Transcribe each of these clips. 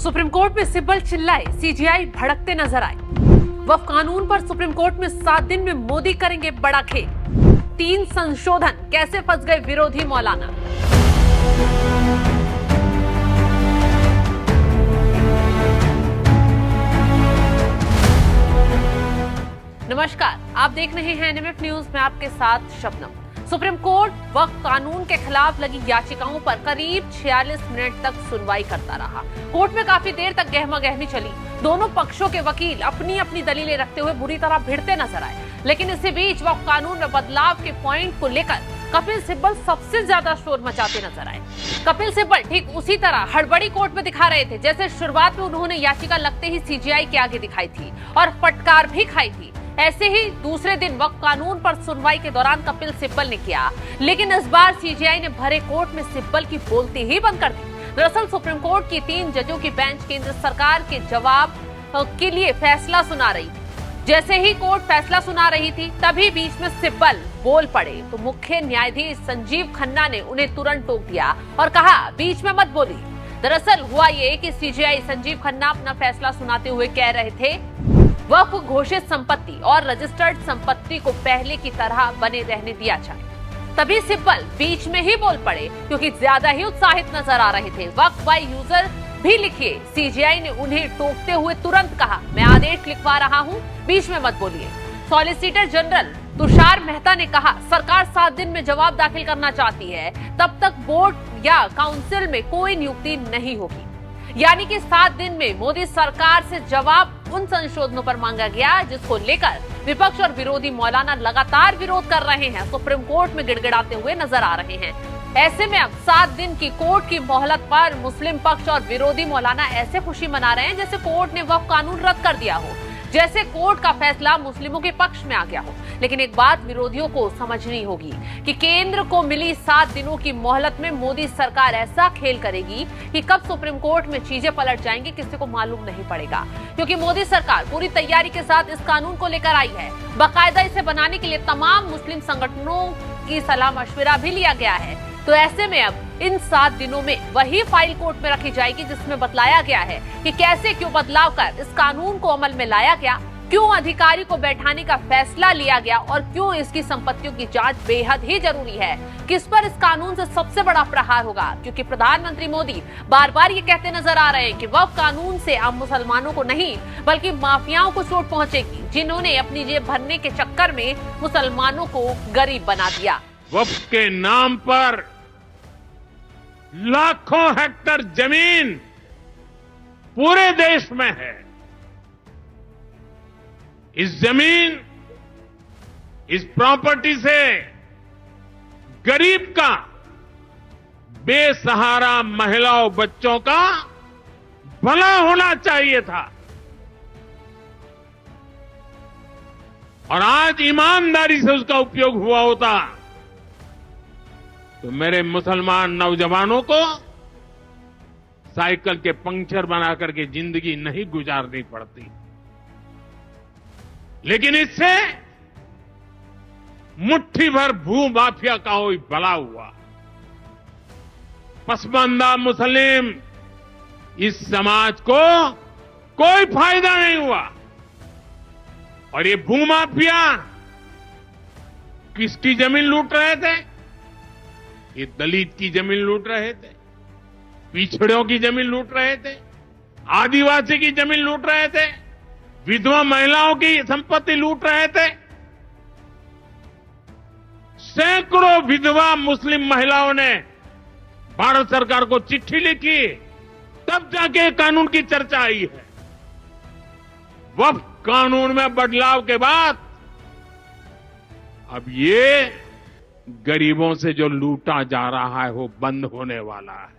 Supreme court में सिब्बल चिल्लाए, CJI भड़कते नजर आए। वक्फ कानून पर सुप्रीम कोर्ट में 7 दिन में मोदी करेंगे बड़ा खेल। 3 संशोधन, कैसे फंस गए विरोधी मौलाना। नमस्कार, आप देख रहे हैं एनएमएफ न्यूज में आपके साथ शबनम। सुप्रीम कोर्ट वक्फ कानून के खिलाफ लगी याचिकाओं पर करीब 46 मिनट तक सुनवाई करता रहा। कोर्ट में काफी देर तक गहमागहमी चली। दोनों पक्षों के वकील अपनी अपनी दलीलें रखते हुए बुरी तरह भिड़ते नजर आए। लेकिन इसी बीच वक्फ कानून में बदलाव के पॉइंट को लेकर कपिल सिब्बल सबसे ज्यादा शोर मचाते नजर आए। कपिल सिब्बल ठीक उसी तरह हड़बड़ी कोर्ट में दिखा रहे थे जैसे शुरुआत में उन्होंने याचिका लगते ही सीजेआई के आगे दिखाई थी और फटकार भी खाई थी। ऐसे ही दूसरे दिन वक्फ कानून पर सुनवाई के दौरान कपिल सिब्बल ने किया, लेकिन इस बार सीजेआई ने भरे कोर्ट में सिब्बल की बोलती ही बंद कर दी। दरअसल सुप्रीम कोर्ट की 3 जजों की बेंच केंद्र सरकार के जवाब के लिए फैसला सुना रही थी। जैसे ही कोर्ट फैसला सुना रही थी तभी बीच में सिब्बल बोल पड़े तो मुख्य न्यायाधीश संजीव खन्ना ने उन्हें तुरंत टोक दिया और कहा, बीच में मत बोली। दरअसल हुआ ये कि सीजेआई संजीव खन्ना अपना फैसला सुनाते हुए कह रहे थे वक्फ घोषित संपत्ति और रजिस्टर्ड संपत्ति को पहले की तरह बने रहने दिया जाए। तभी सिब्बल बीच में ही बोल पड़े क्योंकि ज्यादा ही उत्साहित नजर आ रहे थे। वक्फ बाय यूजर भी लिखिए। सीजेआई ने उन्हें टोकते हुए तुरंत कहा, मैं आदेश लिखवा रहा हूं, बीच में मत बोलिए। सॉलिसिटर जनरल तुषार मेहता ने कहा, सरकार 7 दिन में जवाब दाखिल करना चाहती है, तब तक बोर्ड या काउंसिल में कोई नियुक्ति नहीं होगी। यानी कि 7 दिन में मोदी सरकार से जवाब उन संशोधनों पर मांगा गया जिसको लेकर विपक्ष और विरोधी मौलाना लगातार विरोध कर रहे हैं, सुप्रीम कोर्ट में गिड़गिड़ाते हुए नजर आ रहे हैं। ऐसे में अब 7 दिन की कोर्ट की मोहलत पर मुस्लिम पक्ष और विरोधी मौलाना ऐसे खुशी मना रहे हैं जैसे कोर्ट ने वक्फ कानून रद्द कर दिया हो, जैसे कोर्ट का फैसला मुस्लिमों के पक्ष में आ गया हो। लेकिन एक बात विरोधियों को समझनी होगी कि केंद्र को मिली 7 दिनों की मोहलत में मोदी सरकार ऐसा खेल करेगी कि कब सुप्रीम कोर्ट में चीजें पलट जाएंगी किसी को मालूम नहीं पड़ेगा, क्योंकि मोदी सरकार पूरी तैयारी के साथ इस कानून को लेकर आई है। बाकायदा इसे बनाने के लिए तमाम मुस्लिम संगठनों की सलाह मशविरा भी लिया गया है। तो ऐसे में अब इन 7 दिनों में वही फाइल कोर्ट में रखी जाएगी जिसमें बतलाया गया है कि कैसे क्यों बदलाव कर इस कानून को अमल में लाया गया, क्यों अधिकारी को बैठाने का फैसला लिया गया और क्यों इसकी संपत्तियों की जांच बेहद ही जरूरी है। किस पर इस कानून से सबसे बड़ा प्रहार होगा, क्योंकि प्रधानमंत्री मोदी बार बार ये कहते नजर आ रहे हैं कि वक्फ कानून से आम मुसलमानों को नहीं बल्कि माफियाओं को चोट पहुंचेगी, जिन्होंने अपनी जेब भरने के चक्कर में मुसलमानों को गरीब बना दिया। वक्फ के नाम पर लाखों हेक्टेयर जमीन पूरे देश में है। इस जमीन, इस प्रॉपर्टी से गरीब का, बेसहारा महिलाओं बच्चों का भला होना चाहिए था। और आज ईमानदारी से उसका उपयोग हुआ होता तो मेरे मुसलमान नौजवानों को साइकिल के पंक्चर बना करके जिंदगी नहीं गुजारनी पड़ती। लेकिन इससे मुट्ठी भर भू माफिया का कोई भला हुआ। पसमानदा मुस्लिम इस समाज को कोई फायदा नहीं हुआ। और ये भू माफिया किसकी जमीन लूट रहे थे? ये दलित की जमीन लूट रहे थे, पिछड़ों की जमीन लूट रहे थे, आदिवासी की जमीन लूट रहे थे, विधवा महिलाओं की संपत्ति लूट रहे थे। सैकड़ों विधवा मुस्लिम महिलाओं ने भारत सरकार को चिट्ठी लिखी, तब जाके कानून की चर्चा आई है। वक्फ कानून में बदलाव के बाद अब ये गरीबों से जो लूटा जा रहा है वो बंद होने वाला है।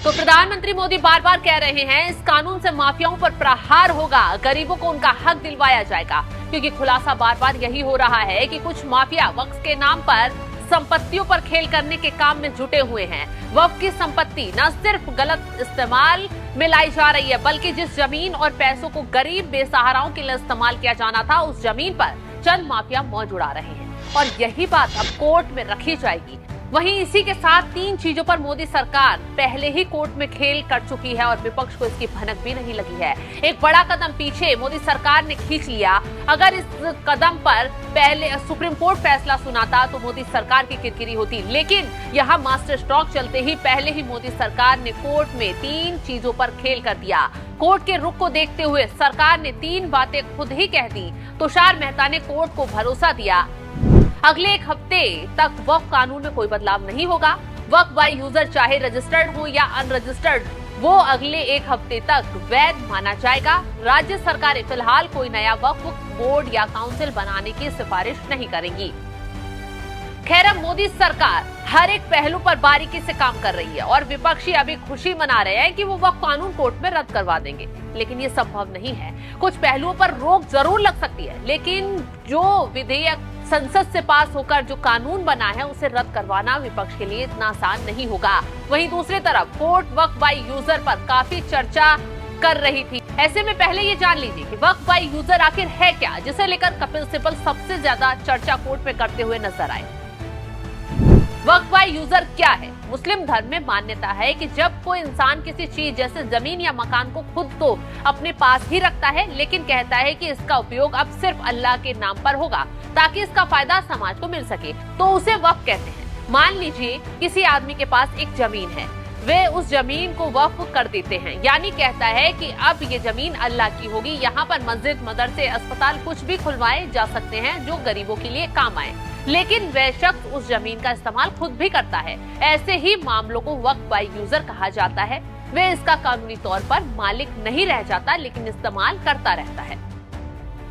तो प्रधानमंत्री मोदी बार बार कह रहे हैं इस कानून से माफियाओं पर प्रहार होगा, गरीबों को उनका हक दिलवाया जाएगा, क्योंकि खुलासा बार बार यही हो रहा है कि कुछ माफिया वक्फ के नाम पर संपत्तियों पर खेल करने के काम में जुटे हुए हैं। वक्फ की संपत्ति न सिर्फ गलत इस्तेमाल में लाई जा रही है, बल्कि जिस जमीन और पैसों को गरीब बेसहाराओं के लिए इस्तेमाल किया जाना था, उस जमीन पर चंद माफिया मौज उड़ा रहे हैं। और यही बात अब कोर्ट में रखी जाएगी। वहीं इसी के साथ 3 चीजों पर मोदी सरकार पहले ही कोर्ट में खेल कर चुकी है और विपक्ष को इसकी भनक भी नहीं लगी है। एक बड़ा कदम पीछे मोदी सरकार ने खींच लिया। अगर इस कदम पर पहले सुप्रीम कोर्ट फैसला सुनाता तो मोदी सरकार की किरकिरी होती, लेकिन यहां मास्टर स्ट्रोक चलते ही पहले ही मोदी सरकार ने कोर्ट में 3 चीजों पर खेल कर दिया। कोर्ट के रुख को देखते हुए सरकार ने 3 बातें खुद ही कह दी। तुषार मेहता ने कोर्ट को भरोसा दिया, अगले 1 हफ्ते तक वक्फ कानून में कोई बदलाव नहीं होगा। वक्फ बाय यूजर चाहे रजिस्टर्ड हो या अनरजिस्टर्ड, वो अगले 1 हफ्ते तक वैध माना जाएगा। राज्य सरकारें फिलहाल कोई नया वक्फ बोर्ड या काउंसिल बनाने की सिफारिश नहीं करेंगी। खैर, अब मोदी सरकार हर एक पहलू पर बारीकी से काम कर रही है और विपक्षी अभी खुशी मना रहे हैं कि वो वक्फ कानून कोर्ट में रद्द करवा देंगे, लेकिन ये संभव नहीं है। कुछ पहलुओं पर रोक जरूर लग सकती है, लेकिन जो विधेयक संसद से पास होकर जो कानून बना है उसे रद्द करवाना विपक्ष के लिए इतना आसान नहीं होगा। वहीं दूसरी तरफ कोर्ट वक्फ बाय यूजर पर काफी चर्चा कर रही थी। ऐसे में पहले ये जान लीजिए कि वक्फ बाय यूजर आखिर है क्या, जिसे लेकर कपिल सिब्बल सबसे ज्यादा चर्चा कोर्ट में करते हुए नजर आए। वक्फ बाय यूजर क्या है? मुस्लिम धर्म में मान्यता है कि जब कोई इंसान किसी चीज जैसे जमीन या मकान को खुद तो अपने पास ही रखता है, लेकिन कहता है कि इसका उपयोग अब सिर्फ अल्लाह के नाम पर होगा ताकि इसका फायदा समाज को मिल सके, तो उसे वक्फ कहते हैं। मान लीजिए किसी आदमी के पास एक जमीन है, वे उस जमीन को वक्फ कर देते हैं, यानी कहता है कि अब ये जमीन अल्लाह की होगी। यहाँ पर मस्जिद, मदरसे, अस्पताल कुछ भी खुलवाए जा सकते हैं जो गरीबों के लिए काम आए, लेकिन वह शख्स उस जमीन का इस्तेमाल खुद भी करता है। ऐसे ही मामलों को वक्फ बाय यूजर कहा जाता है। वे इसका कानूनी तौर पर मालिक नहीं रह जाता, लेकिन इस्तेमाल करता रहता है।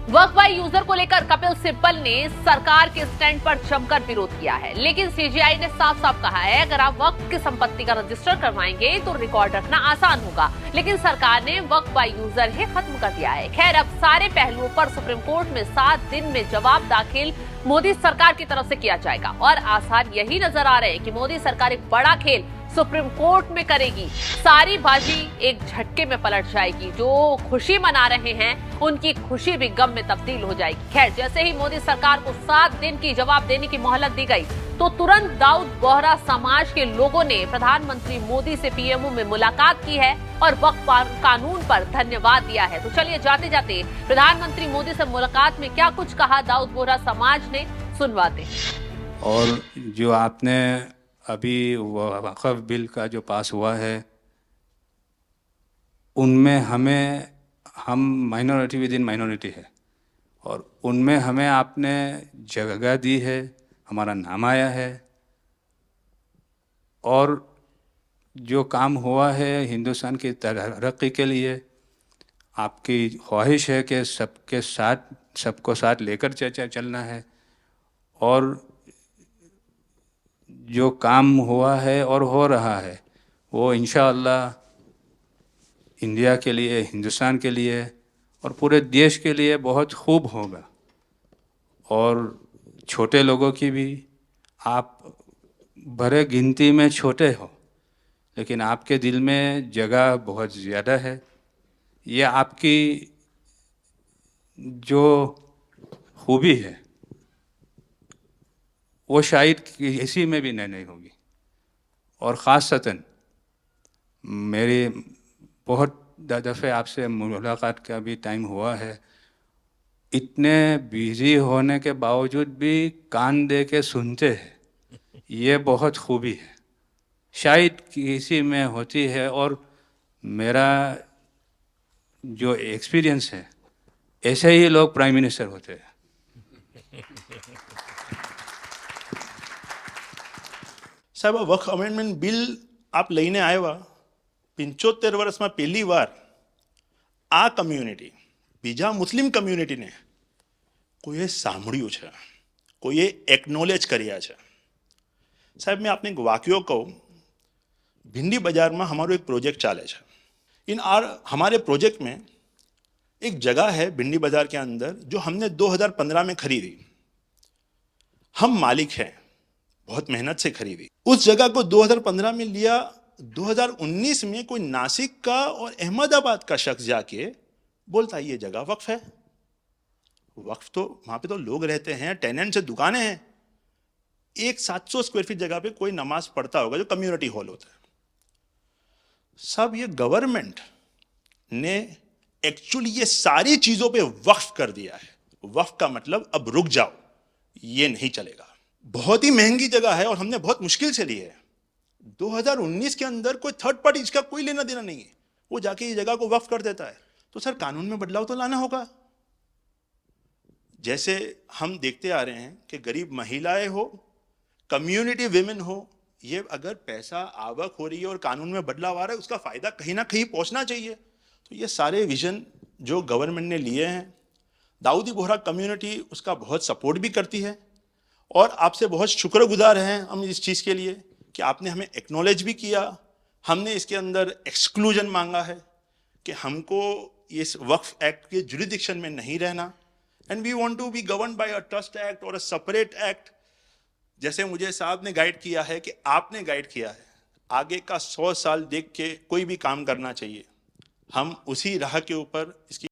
वक्फ बाय यूजर को लेकर कपिल सिब्बल ने सरकार के स्टैंड पर जमकर विरोध किया है, लेकिन सीजेआई ने साफ साफ कहा है अगर आप वक्फ की संपत्ति का रजिस्टर करवाएंगे तो रिकॉर्ड रखना आसान होगा, लेकिन सरकार ने वक्फ बाय यूजर ही खत्म कर दिया है। खैर, अब सारे पहलुओं पर सुप्रीम कोर्ट में 7 दिन में जवाब दाखिल मोदी सरकार की तरफ से किया जाएगा और आसार यही नजर आ रहे हैं कि मोदी सरकार एक बड़ा खेल सुप्रीम कोर्ट में करेगी। सारी बाजी एक झटके में पलट जाएगी। जो खुशी मना रहे हैं उनकी खुशी भी गम में तब्दील हो जाएगी। खैर, जैसे ही मोदी सरकार को 7 दिन की जवाब देने की मोहलत दी गई तो तुरंत दाऊद बोहरा समाज के लोगों ने प्रधानमंत्री मोदी से पीएमओ में मुलाकात की है और वक्फ कानून पर धन्यवाद दिया है। तो चलिए जाते जाते प्रधानमंत्री मोदी से मुलाकात में क्या कुछ कहा दाऊद बोहरा समाज ने, सुनवाते। और जो आपने अभी वक्फ बिल का जो पास हुआ है उनमें हम माइनॉरिटी विद इन माइनॉरिटी है और उनमें हमें आपने जगह दी है, हमारा नाम आया है और जो काम हुआ है हिंदुस्तान की तरक्की के लिए आपकी ख्वाहिश है कि सबको साथ लेकर चलना है और जो काम हुआ है और हो रहा है वो इंशाअल्लाह इंडिया के लिए, हिंदुस्तान के लिए और पूरे देश के लिए बहुत खूब होगा। और छोटे लोगों की भी, आप भरे गिनती में छोटे हो लेकिन आपके दिल में जगह बहुत ज़्यादा है। ये आपकी जो खूबी है वो शायद किसी में भी नहीं होगी। और ख़ासतन मेरी बहुत दफ़े आपसे मुलाकात का भी टाइम हुआ है, इतने बिज़ी होने के बावजूद भी कान दे के सुनते हैं, ये बहुत खूबी है, शायद किसी में होती है। और मेरा जो एक्सपीरियंस है ऐसे ही लोग प्राइम मिनिस्टर होते हैं। સાહેબ, વક્ફ અમેન્ડમેન્ટ બિલ આપ લઈને આવ્યા, 75 વર્ષમાં પહેલી વાર આ કમ્યુનિટી, બીજા મુસ્લિમ કમ્યુનિટીને કોઈએ સાંભળ્યું છે, કોઈએ એકનોલેજ કર્યા છે। સાહેબ, मैं आपने एक वाक्य कहूँ, भिंडी बाजार में हमारो एक प्रोजेक्ट चाले है। हमारे प्रोजेक्ट में एक जगह है भिंडी बाजार के अंदर जो हमने 2015 में खरीदी। हम मालिक हैं, बहुत मेहनत से खरीदी। उस जगह को 2015 में लिया, 2019 में कोई नासिक का और अहमदाबाद का शख्स जाके बोलता ये जगह वक्फ है। वक्फ तो वहाँ पे तो लोग रहते हैं, टेनेंट्स है, दुकानें हैं। एक 700 स्क्वायर फीट जगह पे कोई नमाज पढ़ता होगा जो कम्युनिटी हॉल होता है। सब ये गवर्नमेंट ने एक्चुअली ये सारी चीजों पे वक्फ कर दिया है। वक्फ का मतलब अब रुक जाओ, ये नहीं चलेगा। बहुत ही महंगी जगह है और हमने बहुत मुश्किल से ली है। 2019 के अंदर कोई थर्ड पार्टी, इसका कोई लेना देना नहीं है, वो जाके ये जगह को वक्फ कर देता है। तो सर कानून में बदलाव तो लाना होगा। जैसे हम देखते आ रहे हैं कि गरीब महिलाएं हो, कम्युनिटी विमेन हो, ये अगर पैसा आवक हो रही है और कानून में बदलाव आ रहा है, उसका फायदा कहीं ना कहीं पहुंचना चाहिए। तो ये सारे विजन जो गवर्नमेंट ने लिए हैं, दाऊदी बोहरा कम्युनिटी उसका बहुत सपोर्ट भी करती है और आपसे बहुत शुक्रगुजार हैं हम इस चीज़ के लिए कि आपने हमें एक्नॉलेज भी किया। हमने इसके अंदर एक्सक्लूजन मांगा है कि हमको इस वक्फ एक्ट के जुरिडिक्शन में नहीं रहना, and we want to be govern by a trust act और अ सेपरेट एक्ट। जैसे मुझे साहब ने गाइड किया है कि आपने गाइड किया है, आगे का 100 साल देख के कोई भी काम करना चाहिए। हम उसी राह के ऊपर इसकी